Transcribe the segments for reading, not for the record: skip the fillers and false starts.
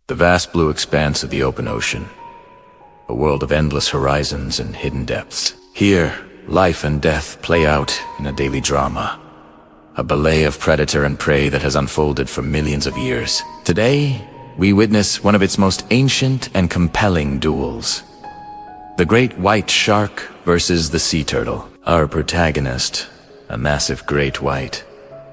The vast blue expanse of the open ocean. A world of endless horizons and hidden depths. Here, life and death play out in a daily drama. A ballet of predator and prey that has unfolded for millions of years. Today, we witness one of its most ancient and compelling duels. The great white shark versus the sea turtle. Our protagonist, a massive great white,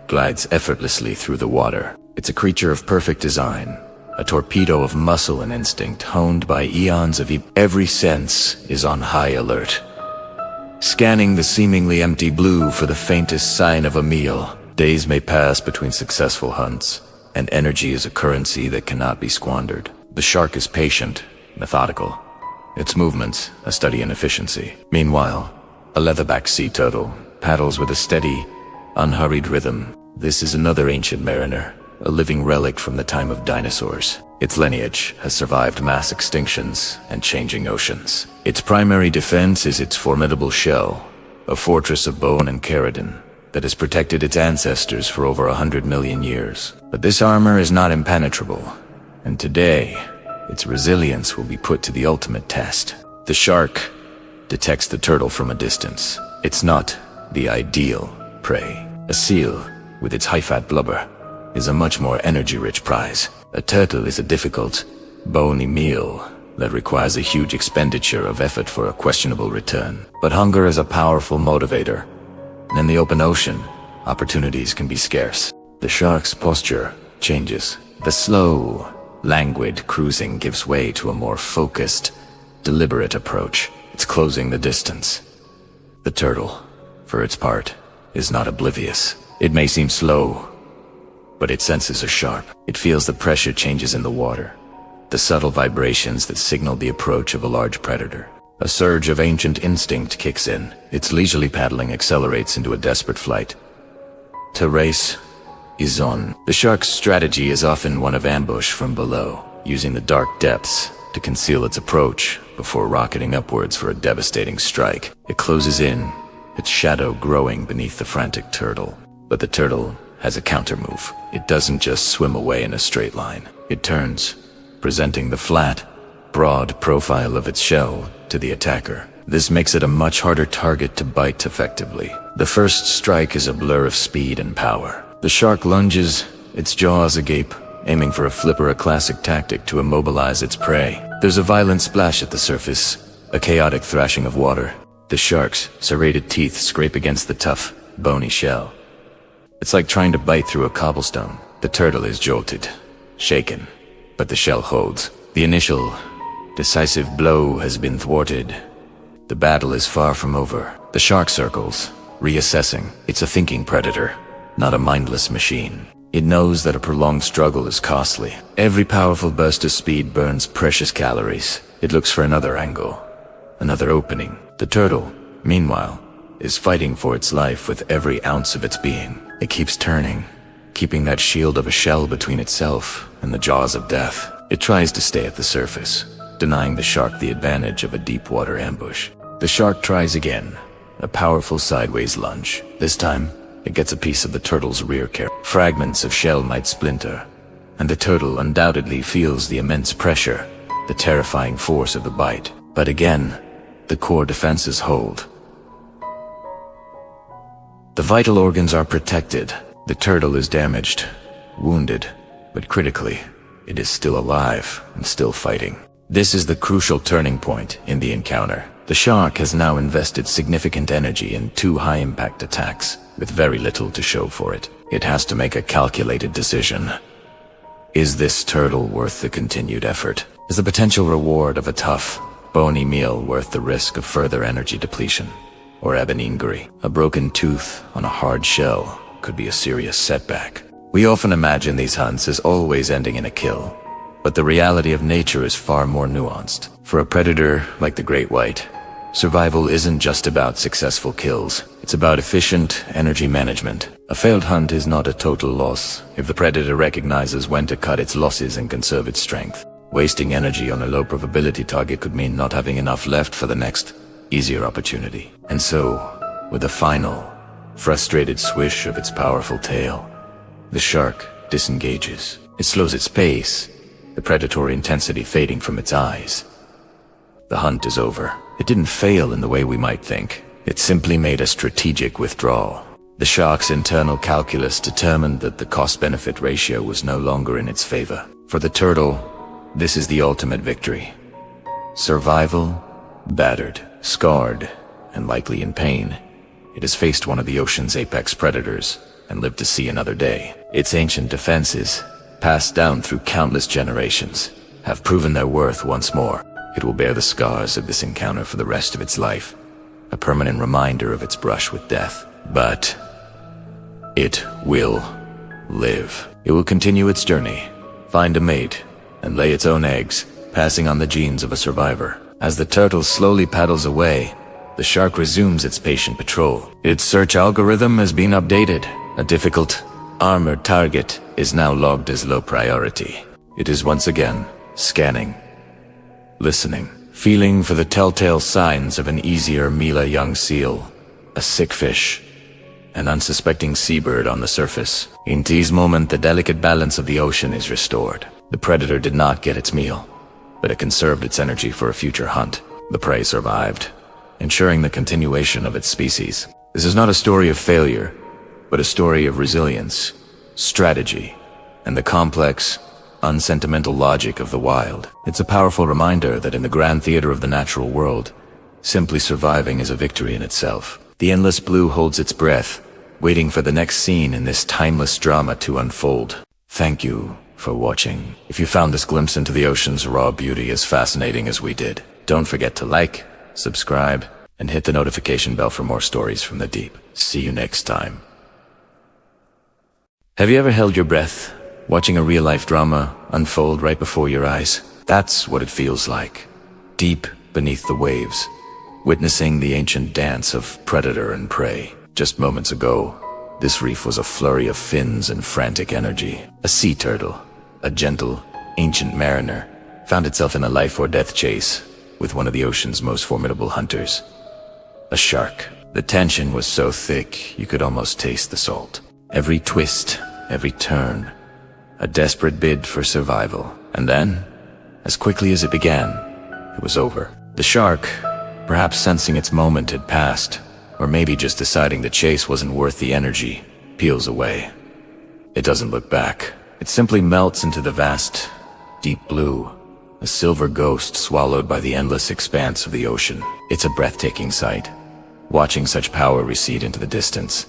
glides effortlessly through the water. It's a creature of perfect design, a torpedo of muscle and instinct honed by eons of every sense is on high alert. Scanning the seemingly empty blue for the faintest sign of a meal. Days may pass between successful hunts, and energy is a currency that cannot be squandered. The shark is patient, methodical. Its movements a study in efficiency. Meanwhile, a leatherback sea turtle paddles with a steady, unhurried rhythm. This is another ancient mariner, a living relic from the time of dinosaurs. Its lineage has survived mass extinctions and changing oceans. Its primary defense is its formidable shell, a fortress of bone and keratin that has protected its ancestors for over 100 million years. But this armor is not impenetrable, and today, its resilience will be put to the ultimate test. The shark detects the turtle from a distance. It's not the ideal prey. A seal, with its high-fat blubber, is a much more energy-rich prize. A turtle is a difficult, bony meal that requires a huge expenditure of effort for a questionable return. But hunger is a powerful motivator, and in the open ocean, opportunities can be scarce. The shark's posture changes. The slow, languid cruising gives way to a more focused, deliberate approach. It's closing the distance. The turtle, for its part, is not oblivious. It may seem slow, but its senses are sharp. It feels the pressure changes in the water, the subtle vibrations that signal the approach of a large predator. A surge of ancient instinct kicks in. Its leisurely paddling accelerates into a desperate flight. To race is on. The shark's strategy is often one of ambush from below, using the dark depths to conceal its approach before rocketing upwards for a devastating strike. It closes in, its shadow growing beneath the frantic turtle. But the turtle has a countermove. It doesn't just swim away in a straight line. It turns, presenting the flat, broad profile of its shell to the attacker. This makes it a much harder target to bite effectively. The first strike is a blur of speed and power. The shark lunges, its jaws agape, aiming for a flip or a classic tactic to immobilize its prey. There's a violent splash at the surface, a chaotic thrashing of water. The shark's serrated teeth scrape against the tough, bony shell. It's like trying to bite through a cobblestone. The turtle is jolted, shaken, but the shell holds. The initial, decisive blow has been thwarted. The battle is far from over. The shark circles, reassessing. It's a thinking predator, not a mindless machine. It knows that a prolonged struggle is costly. Every powerful burst of speed burns precious calories. It looks for another angle, another opening. The turtle, meanwhile, is fighting for its life with every ounce of its being. It keeps turning, keeping that shield of a shell between itself and the jaws of death. It tries to stay at the surface, denying the shark the advantage of a deep water ambush. The shark tries again, a powerful sideways lunge. This time, it gets a piece of the turtle's rear keratin. Fragments of shell might splinter, and the turtle undoubtedly feels the immense pressure, the terrifying force of the bite. But again, the core defenses hold. The vital organs are protected. The turtle is damaged, wounded, but critically, it is still alive and still fighting. This is the crucial turning point in the encounter. The shark has now invested significant energy in 2 high-impact attacks, with very little to show for it. It has to make a calculated decision. Is this turtle worth the continued effort? Is the potential reward of a tough, bony meal worth the risk of further energy depletion? Or eboningary, a broken tooth on a hard shell, could be a serious setback. We often imagine these hunts as always ending in a kill, but the reality of nature is far more nuanced. For a predator like the great white, survival isn't just about successful kills. It's about efficient energy management. A failed hunt is not a total loss if the predator recognizes when to cut its losses and conserve its strength. Wasting energy on a low probability target could mean not having enough left for the next, easier opportunity. And so, with a final, frustrated swish of its powerful tail, the shark disengages. It slows its pace, the predatory intensity fading from its eyes. The hunt is over. It didn't fail in the way we might think. It simply made a strategic withdrawal. The shark's internal calculus determined that the cost-benefit ratio was no longer in its favor. For the turtle, this is the ultimate victory. Survival, battered, scarred, and likely in pain, it has faced one of the ocean's apex predators and lived to see another day. Its ancient defenses, passed down through countless generations, have proven their worth once more. It will bear the scars of this encounter for the rest of its life, a permanent reminder of its brush with death. But it will live. It will continue its journey, find a mate, and lay its own eggs, passing on the genes of a survivor. As the turtle slowly paddles away, the shark resumes its patient patrol. Its search algorithm has been updated. A difficult, armored target is now logged as low priority. It is once again scanning, listening, feeling for the telltale signs of an easier Mila young seal, a sick fish, an unsuspecting seabird on the surface. In this moment, the delicate balance of the ocean is restored. The predator did not get its meal, but it conserved its energy for a future hunt. The prey survived, ensuring the continuation of its species. This is not a story of failure, but a story of resilience, strategy, and the complex, unsentimental logic of the wild. It's a powerful reminder that in the grand theater of the natural world, simply surviving is a victory in itself. The endless blue holds its breath, waiting for the next scene in this timeless drama to unfold. Thank you for watching. If you found this glimpse into the ocean's raw beauty as fascinating as we did, don't forget to like, subscribe, and hit the notification bell for more stories from the deep. See you next time. Have you ever held your breath, watching a real-life drama unfold right before your eyes? That's what it feels like, deep beneath the waves, witnessing the ancient dance of predator and prey. Just moments ago, this reef was a flurry of fins and frantic energy. A sea turtle, a gentle, ancient mariner, found itself in a life-or-death chase with one of the ocean's most formidable hunters, a shark. The tension was so thick you could almost taste the salt. Every twist, every turn, a desperate bid for survival. And then, as quickly as it began, it was over. The shark, perhaps sensing its moment had passed, or maybe just deciding the chase wasn't worth the energy, peels away. It doesn't look back. It simply melts into the vast, deep blue, a silver ghost swallowed by the endless expanse of the ocean. It's a breathtaking sight, watching such power recede into the distance,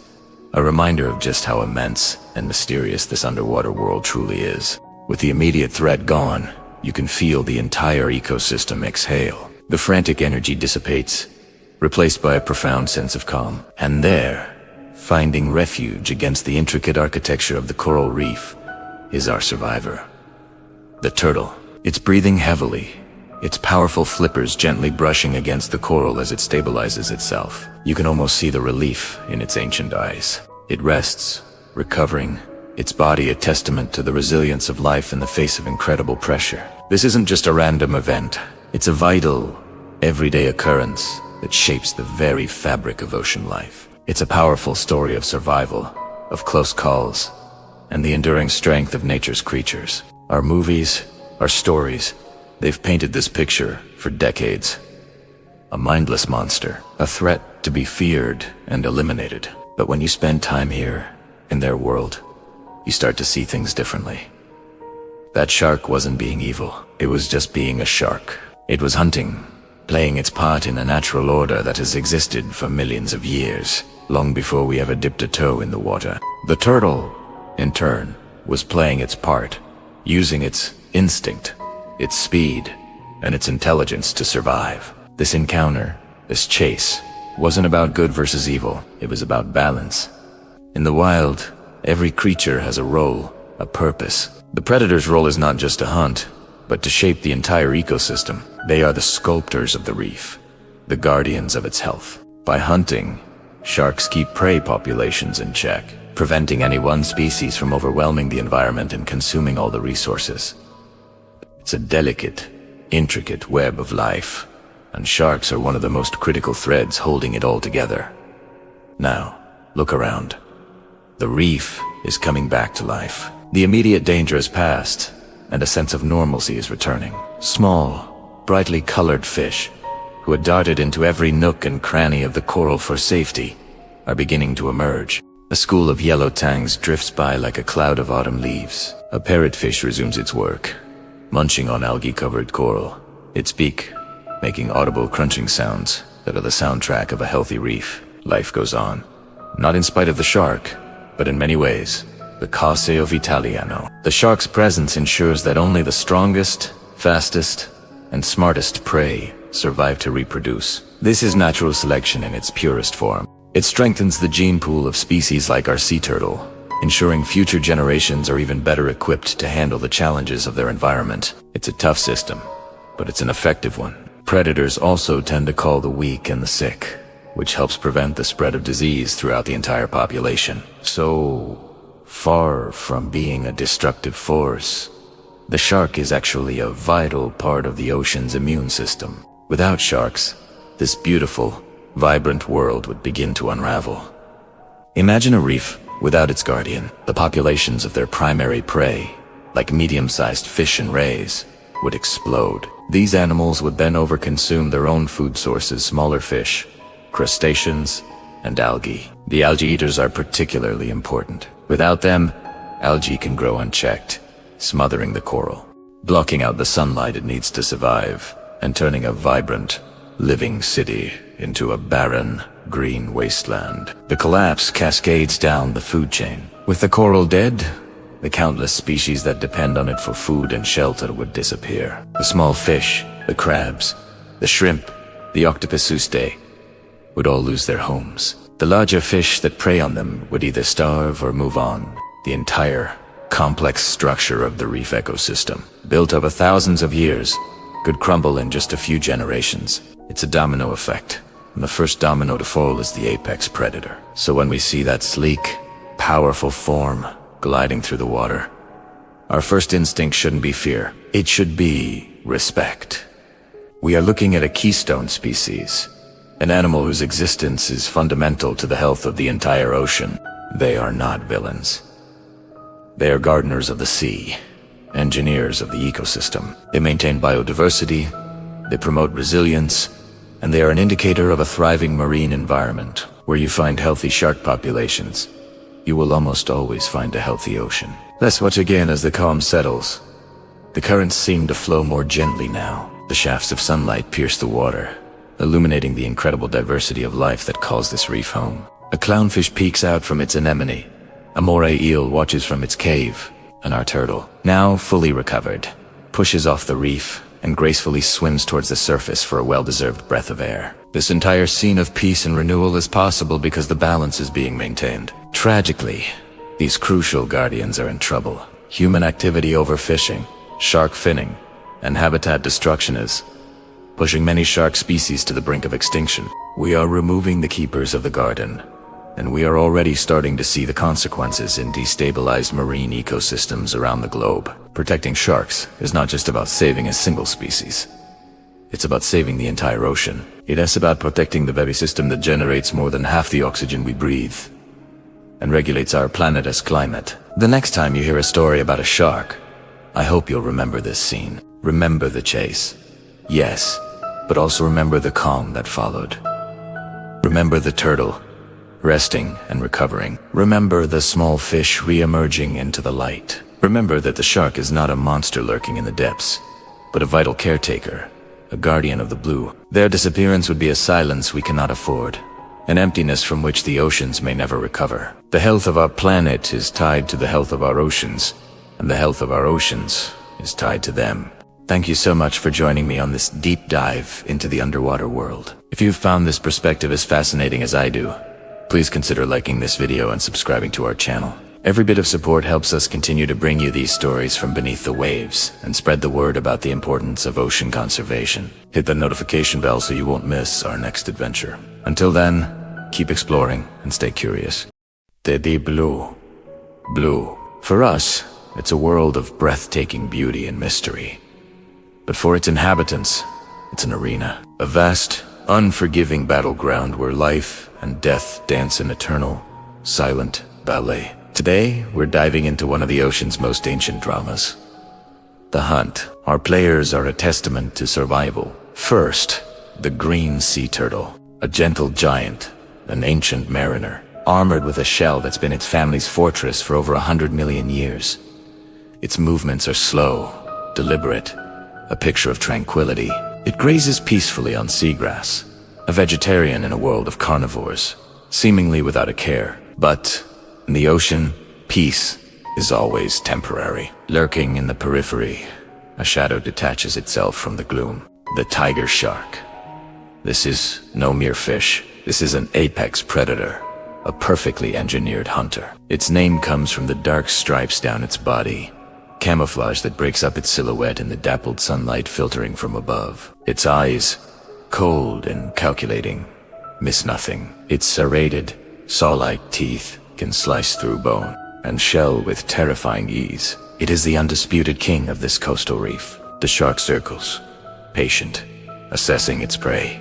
a reminder of just how immense and mysterious this underwater world truly is. With the immediate threat gone, you can feel the entire ecosystem exhale. The frantic energy dissipates, replaced by a profound sense of calm. And there, finding refuge against the intricate architecture of the coral reef, is our survivor, the turtle. It's breathing heavily, its powerful flippers gently brushing against the coral as it stabilizes itself. You can almost see the relief in its ancient eyes. It rests, recovering, its body a testament to the resilience of life in the face of incredible pressure. This isn't just a random event. It's a vital, everyday occurrence that shapes the very fabric of ocean life. It's a powerful story of survival, of close calls, and the enduring strength of nature's creatures. Our movies, our stories, they've painted this picture for decades. A mindless monster, a threat to be feared and eliminated. But when you spend time here, in their world, you start to see things differently. That shark wasn't being evil. It was just being a shark. It was hunting, playing its part in a natural order that has existed for millions of years, long before we ever dipped a toe in the water. The turtle, in turn, was playing its part, using its instinct, its speed, and its intelligence to survive. This encounter, this chase, wasn't about good versus evil. It was about balance. In the wild, every creature has a role, a purpose. The predator's role is not just to hunt, but to shape the entire ecosystem. They are the sculptors of the reef, the guardians of its health. By hunting, sharks keep prey populations in check, preventing any one species from overwhelming the environment and consuming all the resources. It's a delicate, intricate web of life, and sharks are one of the most critical threads holding it all together. Now, look around. The reef is coming back to life. The immediate danger has passed, and a sense of normalcy is returning. Small, brightly colored fish, who had darted into every nook and cranny of the coral for safety, are beginning to emerge. A school of yellow tangs drifts by like a cloud of autumn leaves. A parrotfish resumes its work, munching on algae-covered coral, its beak making audible crunching sounds that are the soundtrack of a healthy reef. Life goes on, not in spite of the shark, but in many ways, the cause of Italiano. The shark's presence ensures that only the strongest, fastest, and smartest prey survive to reproduce. This is natural selection in its purest form. It strengthens the gene pool of species like our sea turtle, ensuring future generations are even better equipped to handle the challenges of their environment. It's a tough system, but it's an effective one. Predators also tend to call the weak and the sick, which helps prevent the spread of disease throughout the entire population. So far from being a destructive force, the shark is actually a vital part of the ocean's immune system. Without sharks, this beautiful, vibrant world would begin to unravel. Imagine a reef without its guardian. The populations of their primary prey, like medium-sized fish and rays, would explode. These animals would then overconsume their own food sources, smaller fish, crustaceans, and algae. The algae eaters are particularly important. Without them, algae can grow unchecked, smothering the coral, blocking out the sunlight it needs to survive, and turning a vibrant, living city into a barren, green wasteland. The collapse cascades down the food chain. With the coral dead, the countless species that depend on it for food and shelter would disappear. The small fish, the crabs, the shrimp, the octopusustae would all lose their homes. The larger fish that prey on them would either starve or move on. The entire complex structure of the reef ecosystem, built over thousands of years, could crumble in just a few generations. It's a domino effect, and the first domino to fall is the apex predator. So when we see that sleek, powerful form gliding through the water, our first instinct shouldn't be fear. It should be respect. We are looking at a keystone species, an animal whose existence is fundamental to the health of the entire ocean. They are not villains. They are gardeners of the sea, engineers of the ecosystem. They maintain biodiversity, they promote resilience, and they are an indicator of a thriving marine environment. Where you find healthy shark populations, you will almost always find a healthy ocean. Let's watch again as the calm settles. The currents seem to flow more gently now. The shafts of sunlight pierce the water, illuminating the incredible diversity of life that calls this reef home. A clownfish peeks out from its anemone. A moray eel watches from its cave, and our turtle, now fully recovered, pushes off the reef and gracefully swims towards the surface for a well-deserved breath of air. This entire scene of peace and renewal is possible because the balance is being maintained. Tragically, these crucial guardians are in trouble. Human activity overfishing, shark finning, and habitat destruction is pushing many shark species to the brink of extinction. We are removing the keepers of the garden, and we are already starting to see the consequences in destabilized marine ecosystems around the globe. Protecting sharks is not just about saving a single species. It's about saving the entire ocean. It is about protecting the very system that generates more than half the oxygen we breathe and regulates our planet's climate. The next time you hear a story about a shark, I hope you'll remember this scene. Remember the chase, yes, but also remember the calm that followed. Remember the turtle resting and recovering. Remember the small fish re-emerging into the light. Remember that the shark is not a monster lurking in the depths, but a vital caretaker, a guardian of the blue. Their disappearance would be a silence we cannot afford, an emptiness from which the oceans may never recover. The health of our planet is tied to the health of our oceans, and the health of our oceans is tied to them. Thank you so much for joining me on this deep dive into the underwater world. If you've found this perspective as fascinating as I do, please consider liking this video and subscribing to our channel. Every bit of support helps us continue to bring you these stories from beneath the waves and spread the word about the importance of ocean conservation. Hit the notification bell so you won't miss our next adventure. Until then, keep exploring and stay curious. The deep blue. Blue. For us, it's a world of breathtaking beauty and mystery. But for its inhabitants, it's an arena. A vast, unforgiving battleground where life and death dance an eternal, silent ballet. Today, we're diving into one of the ocean's most ancient dramas, The hunt. Our players are a testament to survival. First, the green sea turtle, a gentle giant, an ancient mariner, armored with a shell that's been its family's fortress for over 100 million years. Its movements are slow, deliberate, a picture of tranquility. It grazes peacefully on seagrass, a vegetarian in a world of carnivores, seemingly without a care. But in the ocean, peace is always temporary. Lurking in the periphery, a shadow detaches itself from the gloom. The tiger shark. This is no mere fish. This is an apex predator, a perfectly engineered hunter. Its name comes from the dark stripes down its body, camouflage that breaks up its silhouette in the dappled sunlight filtering from above. Its eyes, cold and calculating, miss nothing. Its serrated, saw-like teeth can slice through bone and shell with terrifying ease. It is the undisputed king of this coastal reef. The shark circles, patient, assessing its prey.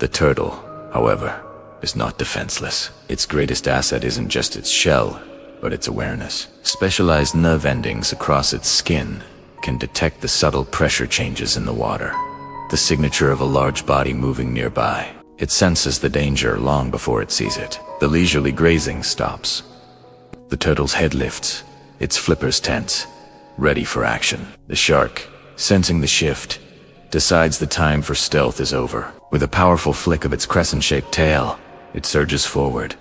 The turtle, however, is not defenseless. Its greatest asset isn't just its shell, but its awareness. Specialized nerve endings across its skin can detect the subtle pressure changes in the water, the signature of a large body moving nearby. It senses the danger long before it sees it. The leisurely grazing stops. The turtle's head lifts, its flippers tense, ready for action. The shark, sensing the shift, decides the time for stealth is over. With a powerful flick of its crescent-shaped tail, it surges forward.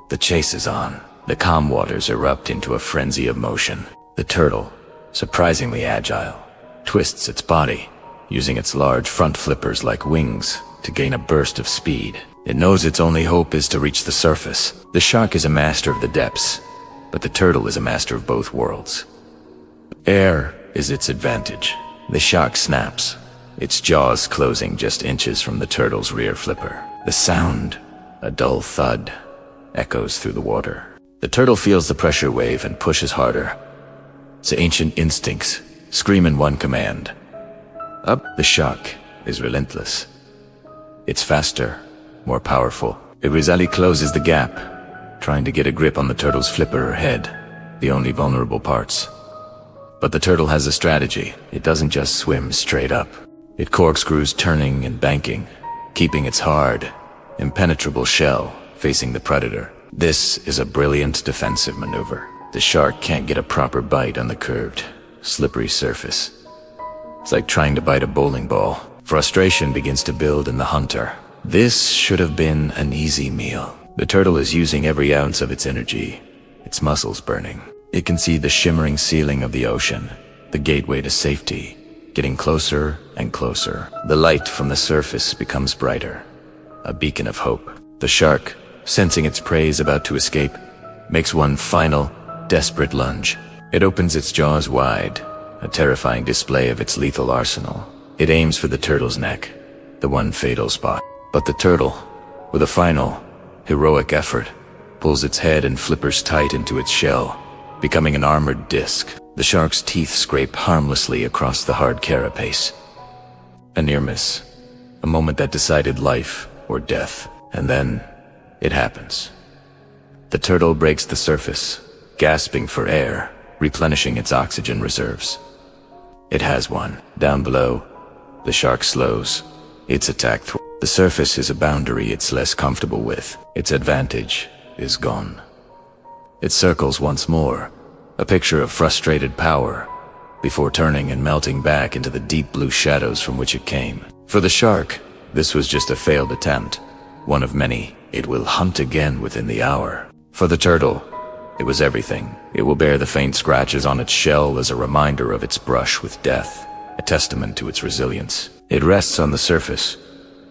The chase is on. The calm waters erupt into a frenzy of motion. The turtle, surprisingly agile, twists its body, using its large front flippers like wings to gain a burst of speed. It knows its only hope is to reach the surface. The shark is a master of the depths, but the turtle is a master of both worlds. Air is its advantage. The shark snaps, its jaws closing just inches from the turtle's rear flipper. The sound, a dull thud, echoes through the water. The turtle feels the pressure wave and pushes harder. Its ancient instincts scream in one command. Up. The shark is relentless. It's faster, more powerful. It resolutely closes the gap, trying to get a grip on the turtle's flipper or head, the only vulnerable parts. But the turtle has a strategy. It doesn't just swim straight up. It corkscrews turning and banking, keeping its hard, impenetrable shell facing the predator. This is a brilliant defensive maneuver. The shark can't get a proper bite on the curved, slippery surface. It's like trying to bite a bowling ball. Frustration begins to build in the hunter. This should have been an easy meal. The turtle is using every ounce of its energy, its muscles burning. It can see the shimmering ceiling of the ocean, the gateway to safety, getting closer and closer. The light from the surface becomes brighter, a beacon of hope. The shark, sensing its prey is about to escape, makes one final, desperate lunge. It opens its jaws wide, a terrifying display of its lethal arsenal. It aims for the turtle's neck, the one fatal spot. But the turtle, with a final, heroic effort, pulls its head and flippers tight into its shell, becoming an armored disc. The shark's teeth scrape harmlessly across the hard carapace. A near miss, a moment that decided life or death. And then, it happens. The turtle breaks the surface, gasping for air, replenishing its oxygen reserves. It has one. Down below, the shark slows, its attack thwarted. The surface is a boundary it's less comfortable with. Its advantage is gone. It circles once more, a picture of frustrated power, before turning and melting back into the deep blue shadows from which it came. For the shark, this was just a failed attempt, one of many. It will hunt again within the hour. For the turtle, it was everything. It will bear the faint scratches on its shell as a reminder of its brush with death, a testament to its resilience. It rests on the surface,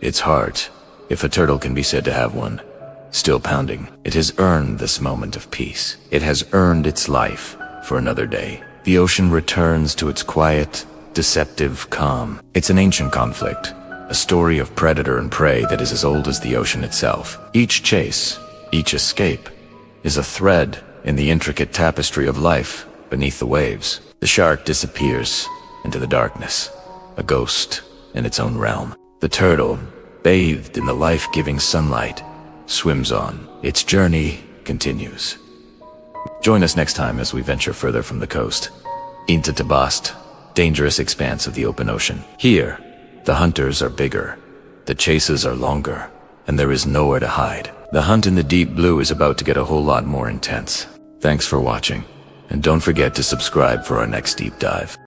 its heart, if a turtle can be said to have one, still pounding. It has earned this moment of peace. It has earned its life for another day. The ocean returns to its quiet, deceptive calm. It's an ancient conflict, a story of predator and prey that is as old as the ocean itself. Each chase, each escape, is a thread in the intricate tapestry of life beneath the waves. The shark disappears into the darkness, a ghost in its own realm. The turtle, bathed in the life-giving sunlight, swims on. Its journey continues. Join us next time as we venture further from the coast, into the vast, dangerous expanse of the open ocean. Here, the hunters are bigger, the chases are longer, and there is nowhere to hide. The hunt in the deep blue is about to get a whole lot more intense. Thanks for watching, and don't forget to subscribe for our next deep dive.